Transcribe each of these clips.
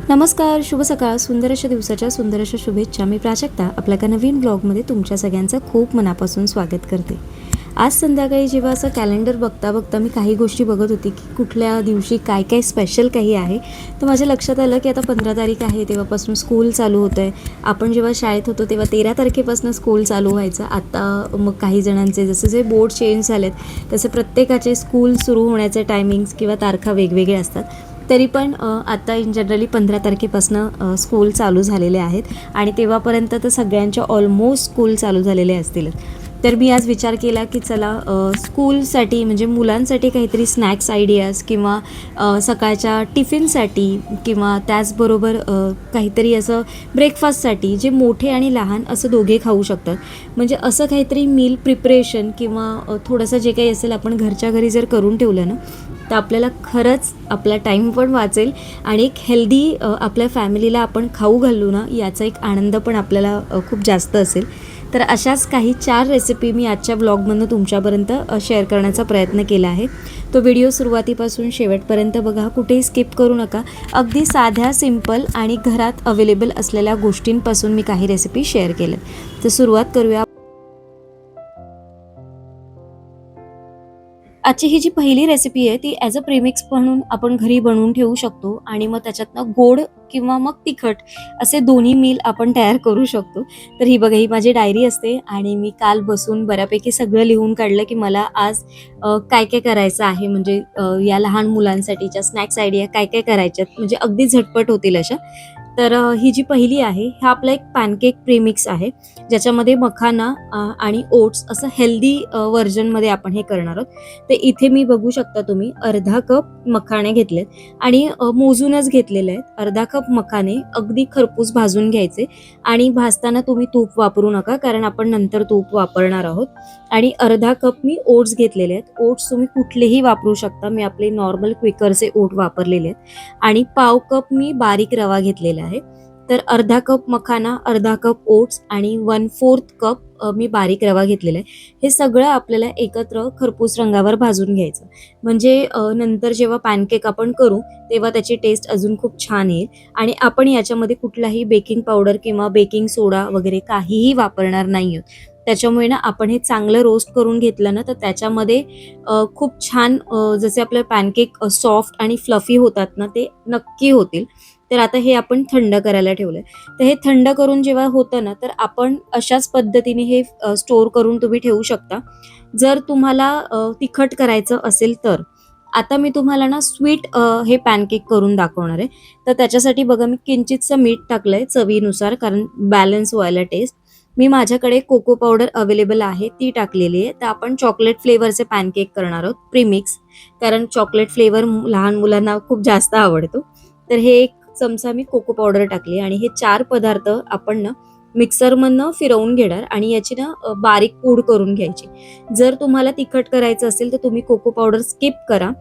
नमस्कार, शुभ सकाळ. सुंदर अशा दिवसाच्या सुंदर अशा शुभेच्छा. मी प्राजक्ता आपल्या एका नवीन ब्लॉगमध्ये तुमच्या सगळ्यांचं खूप मनापासून स्वागत करते. आज संध्याकाळी जेव्हा असं कॅलेंडर बघता बघता मी काही गोष्टी बघत होती की कुठल्या दिवशी काय काय स्पेशल काही आहे, तर माझ्या लक्षात आलं की आता 15 तारीख आहे, तेव्हापासून स्कूल चालू होतं आहे. आपण जेव्हा शाळेत होतो तेव्हा 13 तारखेपासून स्कूल चालू व्हायचं. आता मग काही जणांचे जसे जे बोर्ड चेंज झालेत तसे प्रत्येकाचे स्कूल सुरू होण्याचे टायमिंग्स किंवा तारखा वेगवेगळे असतात. तरी पण आता इन जनरली 15 तारखेपासून स्कूल चालू झालेले आहेत आणि तेव्हापर्यंत तर सगळ्यांच्या ऑलमोस्ट स्कूल चालू झालेले असतील. तर मी आज विचार केला की चला स्कूलसाठी म्हणजे मुलांसाठी काहीतरी स्नॅक्स आयडियाज किंवा सकाळच्या टिफिनसाठी किंवा त्याचबरोबर काहीतरी असं ब्रेकफास्टसाठी जे मोठे आणि लहान असं दोघे खाऊ शकतात, म्हणजे असं काहीतरी मील प्रिपरेशन किंवा थोडंसं जे काही असेल आपण घरच्या घरी जर करून ठेवलं ना, तर आपल्याला खरंच आपला टाईम पण वाचेल आणि एक हेल्दी आपल्या फॅमिलीला आपण खाऊ घालू ना, याचा एक आनंद पण आपल्याला खूप जास्त असेल. तर अशाच काही 4 रेसिपी मी आजच्या ब्लॉगमधून तुमच्यापर्यंत शेअर करण्याचा प्रयत्न केला आहे. तो व्हिडिओ सुरुवातीपासून शेवटपर्यंत बघा, कुठेही स्किप करू नका. अगदी साध्या, सिंपल आणि घरात अवेलेबल असलेल्या गोष्टींपासून मी काही रेसिपी शेअर केल्यात. तर सुरुवात करूया. आजची ही जी पहिली रेसिपी आहे ती ॲज अ प्रीमिक्स म्हणून आपण घरी बनवून ठेवू शकतो आणि मग त्याच्यातनं गोड किंवा मग तिखट असे दोन्ही मील आपण तयार करू शकतो. तर ही बघा, ही माझी डायरी असते आणि मी काल बसून बऱ्यापैकी सगळं लिहून काढलं की मला आज काय काय करायचं आहे, म्हणजे या लहान मुलांसाठीच्या स्नॅक्स आयडिया काय काय करायच्यात, म्हणजे अगदी झटपट होतील अशा. तर ही जी पहिली आहे, हा आपला एक पॅनकेक प्रीमिक्स आहे, ज्याच्यामध्ये मखाना आणि ओट्स असं हेल्दी व्हर्जनमध्ये आपण हे करणार आहोत. तर इथे मी बघू शकता तुम्ही अर्धा कप मखाणे घेतलेत आणि मोजूनच घेतलेले आहेत. अर्धा कप मखाणे अगदी खरपूस भाजून घ्यायचे आणि भाजताना तुम्ही तूप वापरू नका, कारण आपण नंतर तूप वापरणार आहोत. आणि अर्धा कप मी ओट्स घेतलेले आहेत. ओट्स तुम्ही कुठलेही वापरू शकता, मी आपले नॉर्मल क्विकरचे ओट वापरलेले आहेत. आणि पाव कप मी बारीक रवा घेतलेला आहे. तर अर्धा कप मखाना, अर्धा कप ओट्स आणि 1/4 कप मी बारीक रवा घेतलेला आहे. हे सगळं आपल्याला एकत्र खरपूस रंगावर भाजून घ्यायचं, म्हणजे नंतर जेव्हा पॅनकेक आपण करू तेव्हा त्याची टेस्ट अजून खूप छान येईल. आणि आपण याच्यामध्ये कुठलाही बेकिंग पावडर किंवा बेकिंग सोडा वगैरे काहीही वापरणार नाही आहोत. त्याच्यामुळे ना आपण हे चांगलं रोस्ट करून घेतलं ना, तर त्याच्यामध्ये खूप छान जसे आपले पॅनकेक सॉफ्ट आणि फ्लफी होतात ना, ते नक्की होतील. तर आता हे आपण थंड करायला ठेवलंय. तर हे थंड करून जेव्हा होतं ना, तर आपण अशाच पद्धतीने हे स्टोअर करून तुम्ही ठेवू शकता. जर तुम्हाला तिखट करायचं असेल तर. आता मी तुम्हाला ना स्वीट हे पॅनकेक करून दाखवणार आहे. तर त्याच्यासाठी बघा, मी किंचितसं मीठ टाकलंय चवीनुसार, कारण बॅलन्स व्हायला टेस्ट. मी माझ्याकडे कोको पावडर अवेलेबल आहे, ती टाकलेली आहे. तर आपण चॉकलेट फ्लेवरचे पॅनकेक करणार आहोत प्रीमिक्स, कारण चॉकलेट फ्लेवर लहान मुलांना खूप जास्त आवडतो. तर हे एक चमचा मी कोको पावडर टाकली आणि हे 4 पदार्थ आपण ना मिक्सरमधनं फिरवून घेणार आणि याची ना बारीक पूड करून घ्यायची. जर तुम्हाला तिखट करायचं असेल तर तुम्ही कोको पावडर स्किप करा.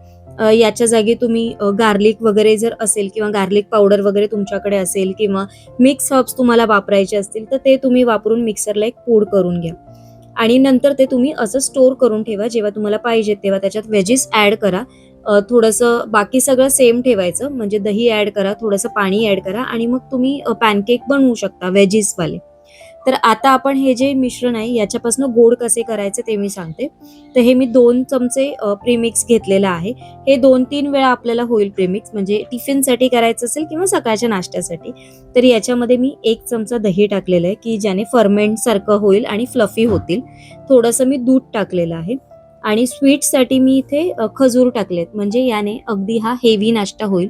याच्या जागी तुम्ही गार्लिक वगैरे जर असेल किंवा गार्लिक पावडर वगैरे तुमच्याकडे असेल किंवा मिक्स हर्ब्स तुम्हाला वापरायचे असतील तर ते तुम्ही वापरून मिक्सरला एक पूड करून घ्या. आणि नंतर ते तुम्ही असं स्टोअर करून ठेवा. जेव्हा तुम्हाला पाहिजे तेव्हा त्याच्यात व्हेजीस ॲड करा. थोडंसं बाकी सगळं सेम ठेवायचं, म्हणजे दही ॲड करा, थोडंसं पाणी ॲड करा आणि मग तुम्ही पॅनकेक बनवू शकता व्हेजीसवाले. तर आता आपण हे जे मिश्रण आहे याच्यापासून गोड कसे करायचे ते मी सांगते. तर हे मी 2 चमचे प्रीमिक्स घेतलेलं आहे. हे 2-3 वेळा आपल्याला होईल प्रीमिक्स, म्हणजे टिफिनसाठी करायचं असेल किंवा सकाळच्या नाश्त्यासाठी. तर याच्यामध्ये मी 1 चमचा दही टाकलेलं आहे, की ज्याने फर्मेंट सारखं होईल आणि फ्लफी होतील. थोडंसं मी दूध टाकलेलं आहे आणि स्वीटसाठी मी इथे खजूर टाकलेत, म्हणजे याने अगदी हा हेवी नाश्ता होईल.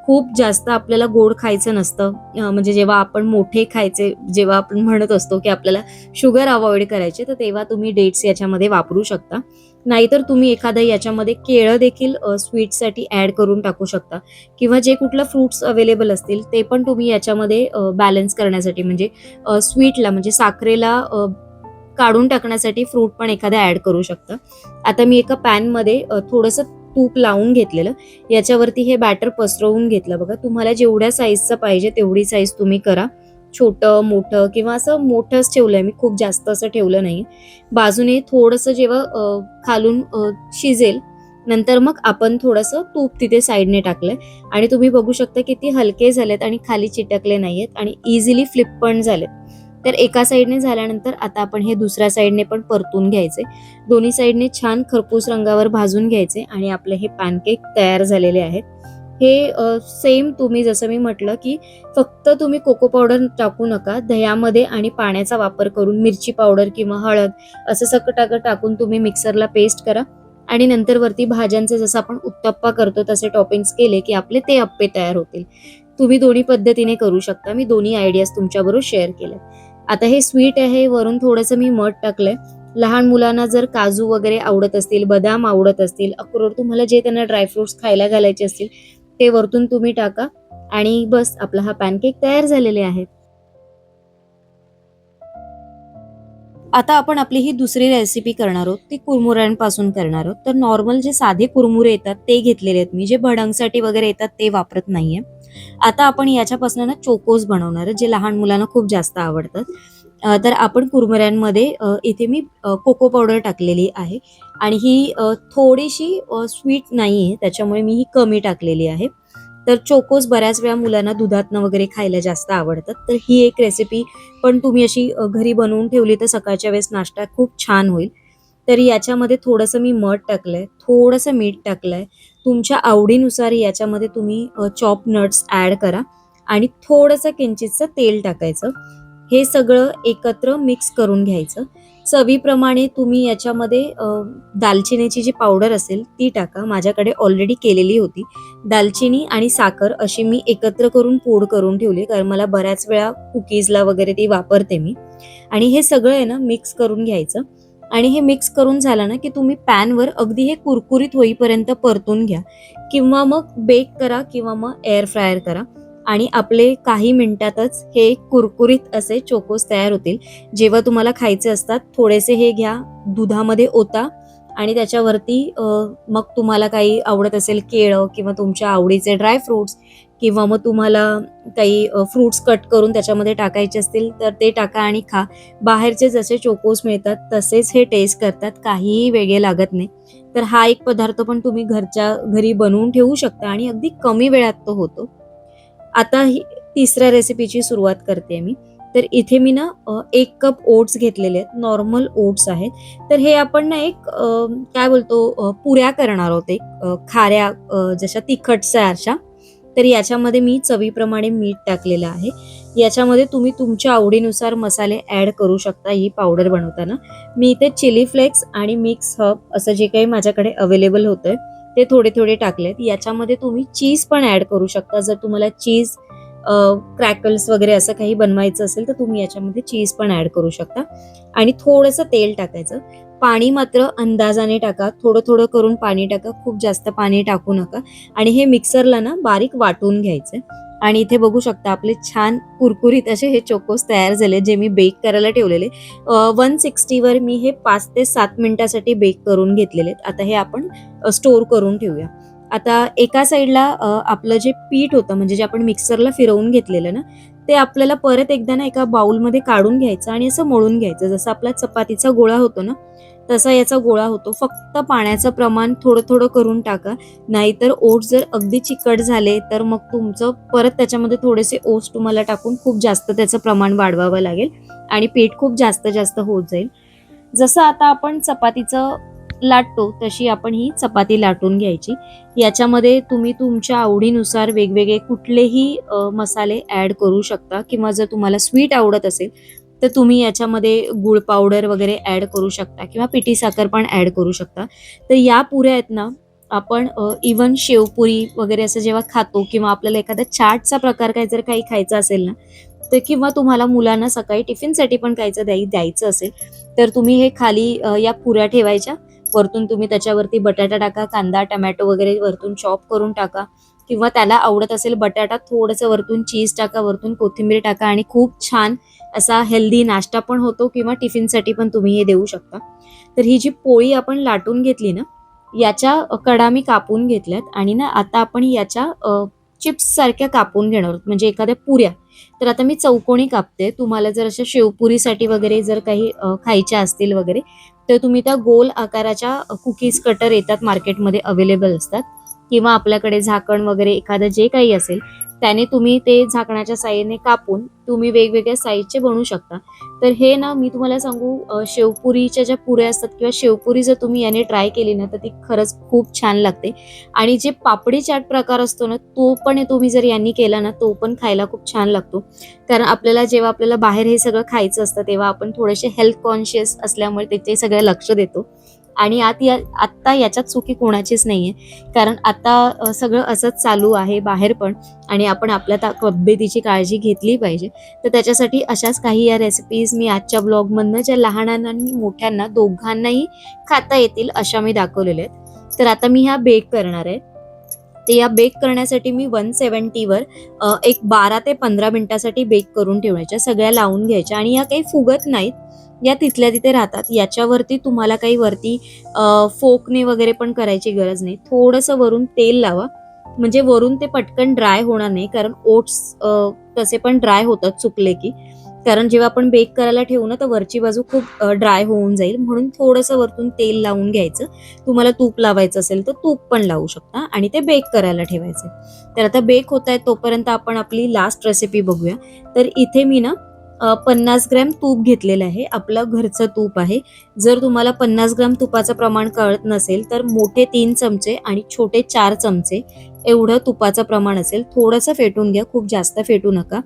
खूप जास्त आपल्याला गोड खायचं नसतं, म्हणजे जेव्हा आपण मोठे खायचे, जेव्हा आपण म्हणत असतो की आपल्याला शुगर अवॉइड करायचे, तर तेव्हा तुम्ही डेट्स याच्यामध्ये वापरू शकता. नाहीतर तुम्ही एखादं याच्यामध्ये केळं देखील स्वीटसाठी ॲड करून टाकू शकता किंवा जे कुठलं फ्रुट्स अवेलेबल असतील ते पण तुम्ही याच्यामध्ये बॅलन्स करण्यासाठी, म्हणजे स्वीटला म्हणजे साखरेला काढून टाकण्यासाठी फ्रूट पण एखादा ॲड करू शकता. आता मी एका पॅनमध्ये थोडंसं तूप लावून घेतलेलं, याच्यावरती हे बॅटर पसरवून घेतलं. बघा, तुम्हाला जेवढ्या साईजचं पाहिजे तेवढी साईज तुम्ही करा. छोटं, मोठं किंवा असं मोठंच ठेवलंय मी, खूप जास्त असं ठेवलं नाही. बाजूने थोडंसं जेव्हा खालून शिजेल नंतर मग आपण थोडंसं तूप तिथे साईडने टाकलंय आणि तुम्ही बघू शकता की ते हलके झालेत आणि खाली चिटकले नाहीयेत आणि इझिली फ्लिप पण झालेत. तर एका साईडने झाल्यानंतर आता आपण हे दुसऱ्या साईडने पण परतून घ्यायचे. दोन्ही साईडने छान खरपूस रंगावर भाजून घ्यायचे आणि आपले हे पॅनकेक तयार झालेले आहेत. हे सेम तुम्ही जसं मी म्हटलं की फक्त तुम्ही कोको पावडर टाकू नका. दह्यामध्ये आणि पाण्याचा वापर करून मिरची पावडर किंवा हळद असं सकटाकट टाकून तुम्ही मिक्सरला पेस्ट करा आणि नंतर वरती भाज्यांचे जसं आपण उत्तप्पा करतो तसे टॉपिंग्स केले की आपले ते अप्पे तयार होतील. तुम्ही दोन्ही पद्धतीने करू शकता. मी दोन्ही आयडियाज तुमच्याबरोबर शेअर केल्या. आता हे स्वीट आहे, वरून थोडंसं मी मध टाकलंय. लहान मुलांना जर काजू वगैरे आवडत असतील, बदाम आवडत असतील, अक्रोड तुम्हाला जे त्यांना ड्रायफ्रुट्स खायला घालायचे असतील ते वरतून तुम्ही टाका आणि बस आपला हा पॅनकेक तयार झालेले आहेत. आता आपण आपली ही दुसरी रेसिपी करणार आहोत ती कुरमुऱ्यांपासून करणार आहोत. तर नॉर्मल जे साधे कुरमुरे येतात ते घेतलेले आहेत मी, जे भडंगसाठी वगैरे येतात ते वापरत नाहीये. आता आपण याच्यापासून ना चोकोज बनवणार आहोत, जे लहान मुलांना खूप जास्त आवडतात. तर आपण कुरमुऱ्यांमध्ये इथे मी कोको पावडर टाकलेली आहे आणि ही थोडीशी स्वीट नाहीये, त्याच्यामुळे मी ही कमी टाकलेली आहे. तर चोकोज बऱ्याच वेळा मुलांना दुधातनं वगैरे खायला जास्त आवडतात. तर ही एक रेसिपी पण तुम्ही अशी घरी बनवून ठेवली तर सकाळच्या वेळेस नाश्ता खूप छान होईल. तर याच्यामध्ये थोडंसं मी मध टाकलंय, थोडंसं मीठ टाकलंय. तुमच्या आवडीनुसार याच्यामध्ये तुम्ही चॉप नट्स ॲड करा आणि थोडंसं किंचितचं तेल टाकायचं. हे सगळं एकत्र मिक्स करून घ्यायचं. चवीप्रमाणे तुम्ही याच्यामध्ये दालचिनीची जी पावडर असेल ती टाका. माझ्याकडे ऑलरेडी केलेली होती. दालचिनी आणि साखर अशी मी एकत्र करून पूड करून ठेवली, कारण मला बऱ्याच वेळा कुकीजला वगैरे ती वापरते मी. आणि हे सगळं आहे ना मिक्स करून घ्यायचं आणि हे मिक्स करून झालं ना की तुम्ही पॅनवर अगदी हे कुरकुरीत होईपर्यंत परतून घ्या किंवा मग बेक करा किंवा मग एअर फ्रायर करा आणि आपले काही मिनिटातच हे कुरकुरीत असे चोकोस तयार होतील. जेव्हा तुम्हाला खायचे असतात थोडेसे हे घ्या, दुधामध्ये ओता आणि त्याच्यावरती मग तुम्हाला काही आवडत असेल केळं किंवा तुमच्या आवडीचे ड्रायफ्रुट्स किंवा मग तुम्हाला काही फ्रुट्स कट करून त्याच्यामध्ये टाकायचे असतील तर ते टाका आणि खा. बाहेरचे जसे चोकोस मिळतात तसेच हे टेस्ट करतात, काहीही वेगळे लागत नाही. तर हा एक पदार्थ पण तुम्ही घरच्या घरी बनवून ठेवू शकता आणि अगदी कमी वेळात तो होतो. आता ही तिसऱ्या रेसिपीची सुरुवात करते मी. तर इथे मी ना 1 कप ओट्स घेतलेले आहेत. नॉर्मल ओट्स आहेत. तर हे आपण ना एक काय बोलतो पुऱ्या करणार आहोत एक खाऱ्या जशा तिखटच्या अशा. तर याच्यामध्ये मी चवीप्रमाणे मीठ टाकलेलं आहे. याच्यामध्ये तुम्ही तुमच्या आवडीनुसार मसाले ॲड करू शकता ही पावडर बनवताना. मी इथे चिली फ्लेक्स आणि मिक्स हर्ब असं जे काही माझ्याकडे अवेलेबल होतंय ते थोडे थोडे टाकलेत. याच्यामध्ये तुम्ही चीज पण ॲड करू शकता. जर तुम्हाला चीज क्रॅकल्स वगैरे असं काही बनवायचं असेल तर तुम्ही याच्यामध्ये चीज पण ॲड करू शकता आणि थोडंसं तेल टाकायचं. पाणी मात्र अंदाजाने टाका. थोडं थोडं करून पाणी टाका. खूप जास्त पाणी टाकू नका आणि हे मिक्सरला ना बारीक वाटून घ्यायचं. आणि इथे बघू शकता आपले छान कुरकुरीत असे हे चोकोस तयार झाले, जे मी बेक करायला ठेवलेले. 160 वर मी हे 5 ते 7 मिनिटासाठी बेक करून घेतलेले. आता हे आपण स्टोअर करून ठेवूया. आता एका साईडला आपलं जे पीठ होतं म्हणजे जे आपण मिक्सरला फिरवून घेतलेलं ना, ते आपल्याला परत एकदा ना एका बाउलमध्ये काढून घ्यायचं आणि असं मळून घ्यायचं. जसं आपला चपातीचा गोळा होतो ना, तसा याचा गोळा होतो. फक्त पाण्याचं प्रमाण थोडं थोडं करून टाका. नाहीतर ओट्स जर अगदी चिकट झाले तर मग तुमचं परत त्याच्यामध्ये थोडेसे ओट्स तुम्हाला टाकून खूप जास्त त्याचं प्रमाण वाढवावं लागेल आणि पीठ खूप जास्त जास्त होत जाईल. जसं आता आपण चपातीचं लाटतो तशी आपण ही चपाती लाटून घ्यायची. याच्यामध्ये तुम्ही तुमच्या आवडीनुसार वेगवेगळे कुठलेही मसाले ॲड करू शकता किंवा जर तुम्हाला स्वीट आवडत असेल तर तुम्ही याच्यामध्ये गूळ पावडर वगैरे ॲड करू शकता किंवा पिठी साखर पण ॲड करू शकता. तर या पुऱ्या आहेत ना आपण इव्हन शेवपुरी वगैरे असं जेव्हा खातो किंवा आपल्याला एखादा चाटचा प्रकार काही जर काही खायचा असेल ना, तर किंवा तुम्हाला मुलांना सकाळी टिफिनसाठी पण काहीचं द्यायचं असेल तर तुम्ही हे खाली या पुऱ्या ठेवायच्या. वरतून तुम्ही त्याच्यावरती बटाटा टाका, कांदा, टोमॅटो वगैरे वरतून चॉप करून टाका किंवा त्याला आवडत असेल बटाटा थोडंसं वरतून चीज टाका, वरतून कोथिंबीर टाका आणि खूप छान असा हेल्दी नाश्ता पण होतो किंवा टिफिनसाठी पण तुम्ही हे देऊ शकता. तर ही जी पोळी आपण लाटून घेतली ना, याच्या कडा मी कापून घेतल्यात आणि ना आता आपण याच्या चिप्स सारख्या कापून घेणार आहोत, म्हणजे एखाद्या पुऱ्या. तर आता मी चौकोनी कापते. तुम्हाला जर अशा शेवपुरीसाठी वगैरे जर काही खायच्या असतील वगैरे, तर तुम्ही त्या गोल आकाराच्या कुकीज कटर येतात मार्केटमध्ये, अवेलेबल असतात. किंवा आपल्याकडे झाकण वगैरे एखादं जे काही असेल, त्याने तुम्ही ते झाकणाच्या साहाय्याने कापून तुम्ही वेगवेगळ्या साईजचे बनवू शकता. तर हे ना मी तुम्हाला सांगू, शेवपुरीच्या ज्या पुऱ्या असतात किंवा शेवपुरी जर तुम्ही याने ट्राय केली ना, तर ती खरंच खूप छान लागते. आणि जे पापडी चाट प्रकार असतो ना, तो पण तुम्ही जर यांनी केला ना, तो पण खायला खूप छान लागतो. कारण जेव्हा आपल्याला बाहेर हे सगळं खायचं असतं, तेव्हा आपण थोडेसे हेल्थ कॉन्शियस असल्यामुळे त्याचे सगळं लक्ष देतो. आणि आत्ता याच्यात चुकी कोणाचीच नाहीये. कारण आता सगळं असंच चालू आहे बाहेर पण, आणि आपण आपल्या तब्येतीची काळजी घेतली पाहिजे. तर त्याच्यासाठी अशाच काही या रेसिपीज मी आजच्या ब्लॉगमधनं, ज्या लहानांना आणि मोठ्यांना दोघांनाही खाता येतील अशा मी दाखवलेल्या आहेत. तर आता मी ह्या बेक करणार आहे. ते या बेक करण्यासाठी मी 170वर एक 12 ते 15 मिनिटासाठी बेक करून ठेवायच्या, सगळ्या लावून घ्यायच्या. आणि या काही फुगत नाहीत, या तिथल्या तिथे राहतात. याच्यावरती तुम्हाला काही वरती फोकने वगैरे पण करायची गरज नाही. थोडंसं वरून तेल लावा, म्हणजे वरून ते पटकन ड्राय होणार नाही. कारण ओट्स तसे पण ड्राय होतात सुकले की. कारण जेव्हा आपण बेक करायला ठेवू ना, तर वरची बाजू खूप ड्राय होऊन जाईल. म्हणून थोडंसं वरतून तेल लावून घ्यायचं. तुम्हाला तूप लावायचं असेल तर तूप पण लावू शकता, आणि ते बेक करायला ठेवायचं. तर आता बेक होत आहे तोपर्यंत आपण आपली लास्ट रेसिपी बघूया. तर इथे मी ना 50 ग्रॅम तूप घेतलेलं आहे. आपलं घरचं तूप आहे. जर तुम्हाला 50 ग्रॅम तुपाचं प्रमाण कळत नसेल, तर मोठे 3 चमचे आणि छोटे 4 चमचे एवढं तुपाचं प्रमाण असेल. थोडंसं फेटून घ्या, खूप जास्त फेटू नका.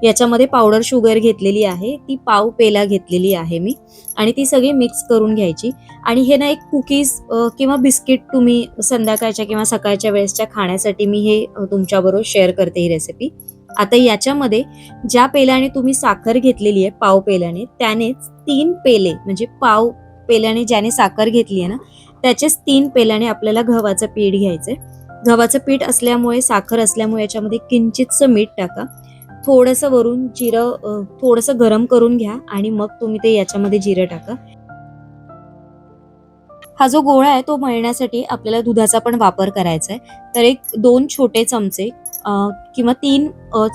याच्यामध्ये पावडर शुगर घेतलेली आहे, ती पाव पेला घेतलेली आहे मी, आणि ती सगळी मिक्स करून घ्यायची. आणि हे ना एक कुकीज किंवा बिस्किट तुम्ही संध्याकाळच्या किंवा सकाळच्या वेळेसच्या खाण्यासाठी मी हे तुमच्याबरोबर शेअर करते ही रेसिपी. आता याच्यामध्ये ज्या पेल्याने तुम्ही साखर घेतलेली आहे, पाव पेल्याने, त्यानेच 3 पेले, म्हणजे पाव पेल्याने ज्याने साखर घेतली आहे ना, त्याचेच 3 पेल्याने आपल्याला गव्हाचं पीठ घ्यायचंय. गव्हाचं पीठ असल्यामुळे, साखर असल्यामुळे याच्यामध्ये किंचितसं मीठ टाका. थोडंसं वरून जिरं थोडंसं गरम करून घ्या, आणि मग तुम्ही ते याच्यामध्ये जिरं टाका. हा जो गोळा आहे तो मळण्यासाठी आपल्याला दुधाचा पण वापर करायचा आहे. तर एक 2 छोटे चमचे किंवा 3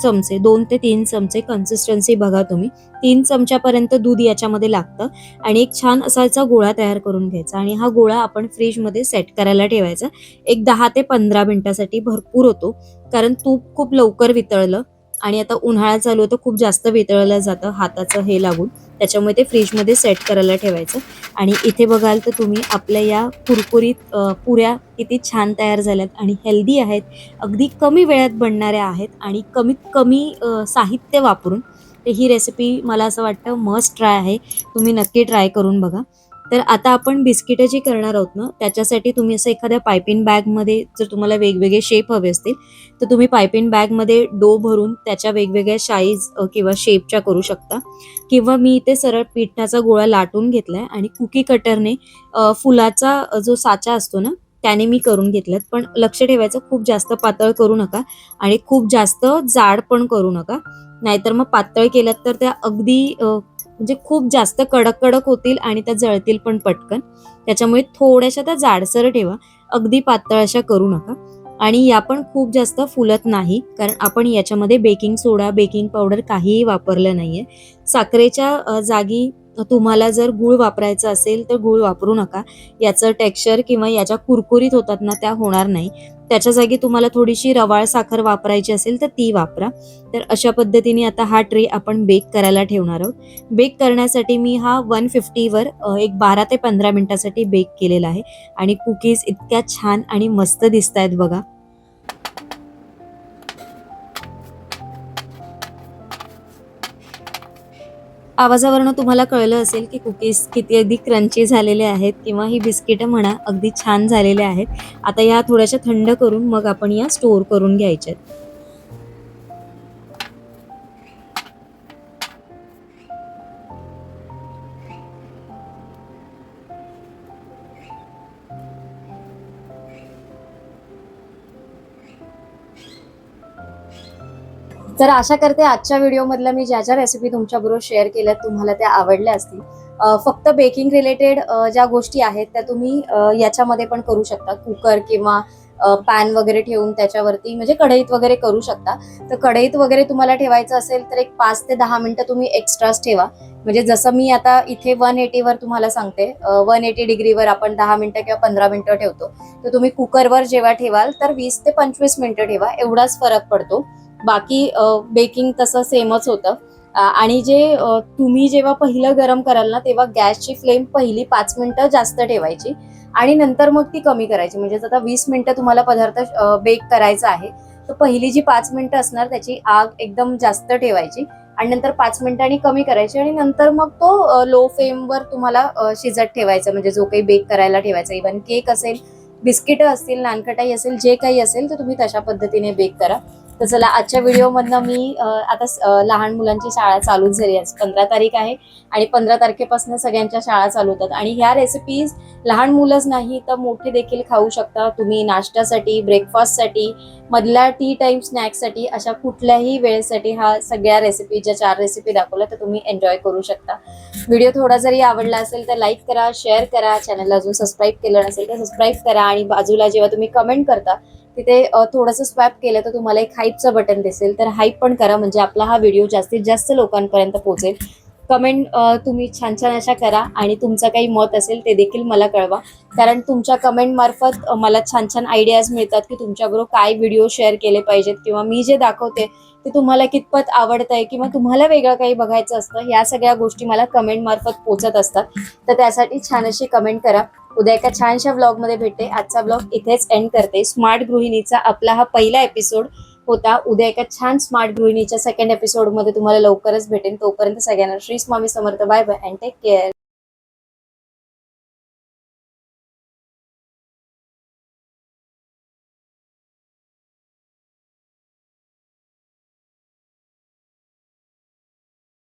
चमचे, 2 ते 3 चमचे, कन्सिस्टन्सी बघा तुम्ही. 3 चमच्यापर्यंत दूध याच्यामध्ये लागतं. आणि एक छान असा याचा गोळा तयार करून घ्यायचा, आणि हा गोळा आपण फ्रीजमध्ये सेट करायला ठेवायचा. एक 10 ते 15 मिनिटासाठी भरपूर होतो. कारण तूप खूप लवकर वितळलं, आणि आता उन्हाळा चालू आहे तर खूप जास्त वितळलं जातं हाताचं हे लागून. त्याच्यामुळे ते फ्रीजमध्ये सेट करायला ठेवायचं. आणि इथे बघाल तर तुम्ही आपल्या या कुरकुरीत पुऱ्या किती छान तयार झाल्यात आणि हेल्दी आहेत. अगदी कमी वेळात बनणाऱ्या आहेत, आणि कमीत कमी साहित्य वापरून. तर ही रेसिपी मला असं वाटतं मस्ट ट्राय आहे. तुम्ही नक्की ट्राय करून बघा. तर आता आपण बिस्किटं जी करणार आहोत ना, त्याच्यासाठी तुम्ही असं एखाद्या पायपिंग बॅगमध्ये, जर तुम्हाला वेगवेगळे शेप हवे असतील, तर तुम्ही पायपिंग बॅगमध्ये डो भरून त्याच्या वेगवेगळ्या साईज किंवा शेपच्या करू शकता. किंवा मी इथे सरळ पिठाचा गोळा लाटून घेतलाय, आणि कुकी कटरने फुलाचा जो साचा असतो ना, त्याने मी करून घेतल्यात. पण लक्ष ठेवायचं, खूप जास्त पातळ करू नका, आणि खूप जास्त जाड पण करू नका. नाहीतर मग पातळ केल्यात तर त्या अगदी म्हणजे खूप जास्त कडक कडक होतील, आणि त्या जळतील पण पटकन. त्याच्यामुळे थोड्याशा त्या जाडसर ठेवा, अगदी पातळ अशा करू नका. आणि या पण खूप जास्त फुलत नाही, कारण आपण याच्यामध्ये बेकिंग सोडा, बेकिंग पावडर काहीही वापरलं नाहीये. साखरेच्या जागी तुम्हाला जर गूळ वापरायचा असेल तर गूळ वापरू नका. याचं टेक्स्चर किंवा याच्या कुरकुरीत होतात ना, त्या होणार नाही. त्याच्या जागी तुम्हाला थोडीशी रवाळ साखर वापरायची असेल तर ती वापरा. तर अशा पद्धतीने आता हा ट्रे आपण बेक करायला ठेवणार आहोत. बेक करण्यासाठी मी हा 150वर एक 12 ते 15 मिनिटासाठी बेक केलेला आहे. आणि कुकीज इतक्या छान आणि मस्त दिसतायत बघा. आवाजावरनं तुम्हाला कळलं असेल की कुकीज किती अगदी क्रंची झालेले आहेत, किंवा ही बिस्किटं म्हणा अगदी छान झालेले आहेत. आता या थोड्याशा थंड करून मग आपण या स्टोअर करून घ्यायच्यात. तर आशा करते आजच्या व्हिडिओमधल्या मी ज्या ज्या रेसिपी तुमच्याबरोबर शेअर केल्यात तुम्हाला त्या आवडल्या असतील. फक्त बेकिंग रिलेटेड ज्या गोष्टी आहेत त्या तुम्ही याच्यामध्ये पण करू शकता. कुकर किंवा पॅन वगैरे ठेवून त्याच्यावरती म्हणजे कढईत वगैरे करू शकता. तर कढईत वगैरे तुम्हाला ठेवायचं असेल तर एक 5 ते 10 मिनिटं तुम्ही एक्स्ट्राच ठेवा. म्हणजे जसं मी आता इथे 180 वर तुम्हाला सांगते, 180 डिग्रीवर आपण 10 मिनिटं किंवा 15 मिनिटं ठेवतो. तर तुम्ही कुकरवर जेव्हा ठेवाल तर 20 ते 25 मिनिटं ठेवा, एवढाच फरक पडतो. बाकी बेकिंग तसं सेमच होतं. आणि जे तुम्ही जेव्हा पहिलं गरम कराल ना, तेव्हा गॅसची फ्लेम पहिली 5 मिनिटं जास्त ठेवायची आणि नंतर मग ती कमी करायची. म्हणजे आता 20 मिनिटं तुम्हाला पदार्थ बेक करायचा आहे, तर पहिली जी 5 मिनिटं असणार त्याची आग एकदम जास्त ठेवायची आणि नंतर 5 मिनिटांनी कमी करायची आणि नंतर मग तो लो फ्लेमवर तुम्हाला शिजत ठेवायचा. म्हणजे जो काही बेक करायला ठेवायचा, इव्हन केक असेल, बिस्किटं असतील, नानकटाई असेल, जे काही असेल तर तुम्ही तशा पद्धतीने बेक करा. तर चला, आजच्या व्हिडिओमधनं मी आता लहान मुलांची शाळा चालू झाली. आज 15 तारीख आहे आणि 15 तारखेपासून सगळ्यांच्या शाळा चालू होतात आणि ह्या रेसिपीज लहान मुलंच नाही तर मोठे देखील खाऊ शकता. तुम्ही नाश्त्यासाठी, ब्रेकफास्टसाठी, मधल्या टी टाइम स्नॅक्ससाठी, अशा कुठल्याही वेळेसाठी हा सगळ्या रेसिपी, ज्या 4 रेसिपी दाखवल्या तर तुम्ही एन्जॉय करू शकता. व्हिडिओ थोडा जरी आवडला असेल तर लाईक करा, शेअर करा, चॅनलला अजून सबस्क्राईब केलं नसेल तर सबस्क्राईब करा आणि बाजूला जेव्हा तुम्ही कमेंट करता तिथे थोडंसं स्वॅप केलं तर तुम्हाला एक हाईपचं बटन दिसेल, तर हाईप पण करा म्हणजे आपला हा व्हिडिओ जास्तीत जास्त लोकांपर्यंत पोहोचेल. कमेंट तुम्ही छान छान अशा करा आणि तुमचं काही मत असेल ते देखील मला कळवा, कारण तुमच्या कमेंट मार्फत मला छान छान आयडियाज मिळतात की तुमच्याबरोबर काय व्हिडिओ शेअर केले पाहिजेत किंवा मी जे दाखवते ते तुम्हाला कितपत आवडतंय किंवा तुम्हाला वेगळं काही बघायचं असतं. या सगळ्या गोष्टी मला कमेंट मार्फत पोहोचत असतात. तर त्यासाठी छान अशी कमेंट करा. उद्या एका छानशा व्लॉगमध्ये भेटते. आजचा व्लॉग इथेच एंड करते. स्मार्ट गृहिणीचा आपला हा पहिला एपिसोड होता. उद्या एका छान स्मार्ट गृहिणीच्या सेकंड एपिसोडमध्ये तुम्हाला लवकरच भेटेन. तोपर्यंत सगळ्यांना Shri Swami Samarth. Bye bye and take care.